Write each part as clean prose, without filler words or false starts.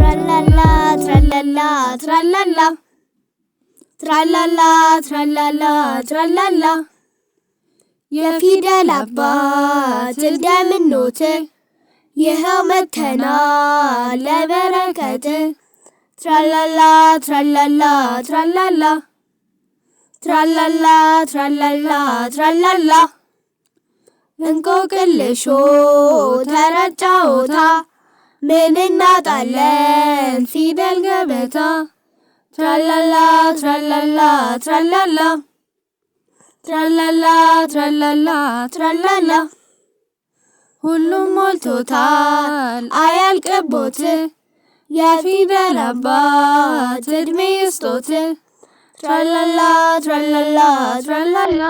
Tralala, tralala, tralala. Tralala, tralala, tralala. የፊደል አባት እንደምንኖት ይኸው መተናል ለበረከት ትራላላ ትራላላ ትራላላ ትራላላ ትራላላ ትራላላ እንቆቅልሾ ተረት ጨዋታ ምን እናጣለን ፊደል ገበታ ትራላላ ትራላላ ትራላላ ትራላላ ትራላላ ትራላላ ሁሉም ሞልቶታል አያልቅቦት የፊደል አባት እድሜ ይስጦት ትራላላ ትራላላ ትራላላ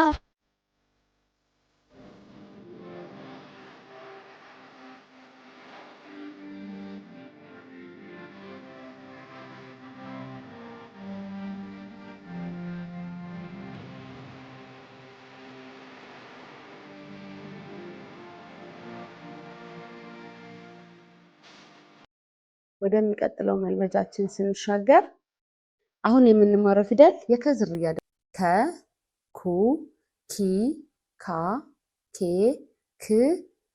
ወደሚቀጥለው መልመጃችን ስንሻገር አሁን የምንማረው ፊደል የከ ዝርያ ከ ኩ ኪ ካ ኬ ክ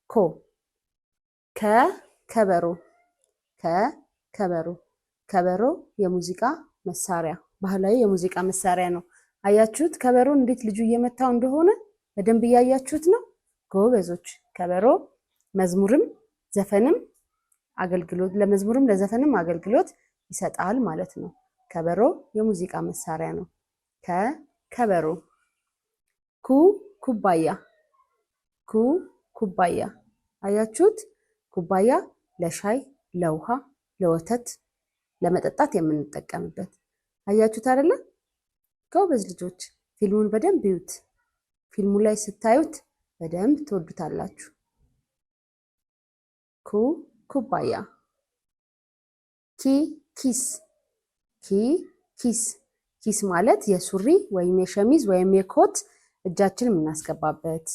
ኮ ከበሮ ከበሮ የሙዚቃ መሳሪያ ባህላዊ የሙዚቃ መሳሪያ ነው። አያችሁት ከበሮ እንዴት ልጁ እየመታው እንደሆነ በደንብ እያያችሁት ነው። ጎበዞች ከበሮ መዝሙርም ዘፈንም አገልግሎት ለመዝሙርም ለዘፈንም አገልግሎት ይሰጣል ማለት ነው። ከበሮ የሙዚቃ መሳሪያ ነው። ከበሮ ኩባያ አያችሁት ኩባያ ለሻይ ለውሃ ለወተት ለመጠጣት የምንጠቀምበት አያችሁት አይደለ? ጎበዝ ልጆች ፊልሙን በደንብ ይዩት። ፊልሙ ላይ ስታዩት በደንብ ትወዱታላችሁ። ኩባያ ኪስ ማለት የሱሪ ወይም የሸሚዝ ወይም የኮት እጃችን የምናስገባበት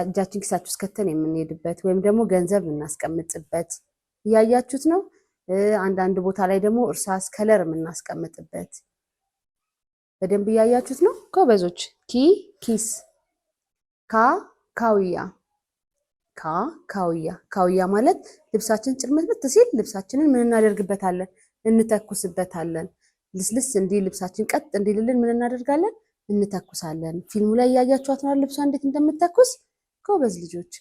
እጃችን ኪሳችን ውስጥ ከተን የምንሄድበት ወይም ደግሞ ገንዘብ የምናስቀምጥበት እያያችሁት ነው። አንዳንድ ቦታ ላይ ደግሞ እርሳስ ከለር የምናስቀምጥበት በደንብ እያያችሁት ነው ጎበዞች። ኪስ ካውያ ማለት ልብሳችን ጭርምትምት ሲል ልብሳችንን ምን እናደርግበታለን? እንተኩስበታለን። ልስልስ እንዲህ ልብሳችን ቀጥ እንዲልልን ምን እናደርጋለን? እንተኩሳለን። ፊልሙ ላይ እያያችኋት ነው ልብሷ እንዴት እንደምትተኩስ ጎበዝ ልጆች።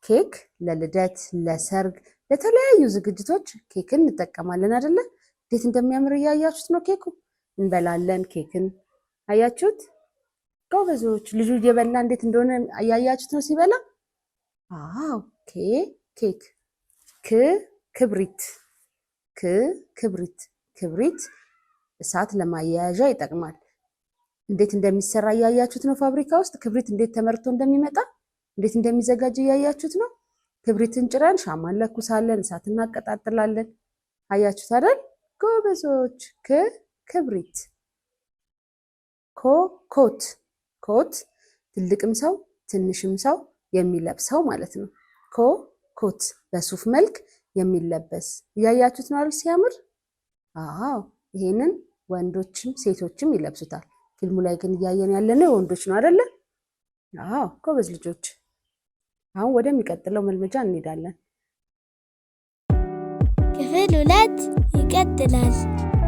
ኬክ ለልደት ለሰርግ ለተለያዩ ዝግጅቶች ኬክን እንጠቀማለን አይደለ? እንዴት እንደሚያምር እያያችሁት ነው። ኬኩ እንበላለን ኬክን አያችሁት? ጎበዞች ልጁ እየበላ እንዴት እንደሆነ እያያችሁት ነው ሲበላ። አዎ ኬክ ክብሪት እሳት ለማያያዣ ይጠቅማል። እንዴት እንደሚሰራ እያያችሁት ነው። ፋብሪካ ውስጥ ክብሪት እንዴት ተመርቶ እንደሚመጣ እንዴት እንደሚዘጋጅ እያያችሁት ነው። ክብሪትን ጭረን ሻማ እንለኩሳለን፣ እሳት እናቀጣጥላለን። አያችሁት አይደል ጎበዞች? ክብሪት ኮት ትልቅም ሰው ትንሽም ሰው የሚለብሰው ማለት ነው። ኮት በሱፍ መልክ የሚለበስ እያያችሁት ነው አይደል ሲያምር? አዎ ይሄንን ወንዶችም ሴቶችም ይለብሱታል። ፊልሙ ላይ ግን እያየን ያለነው ወንዶች ነው አይደለ? አዎ ጎበዝ ልጆች። አሁን ወደሚቀጥለው መልመጃ እንሄዳለን። ክፍል 2 ይቀጥላል።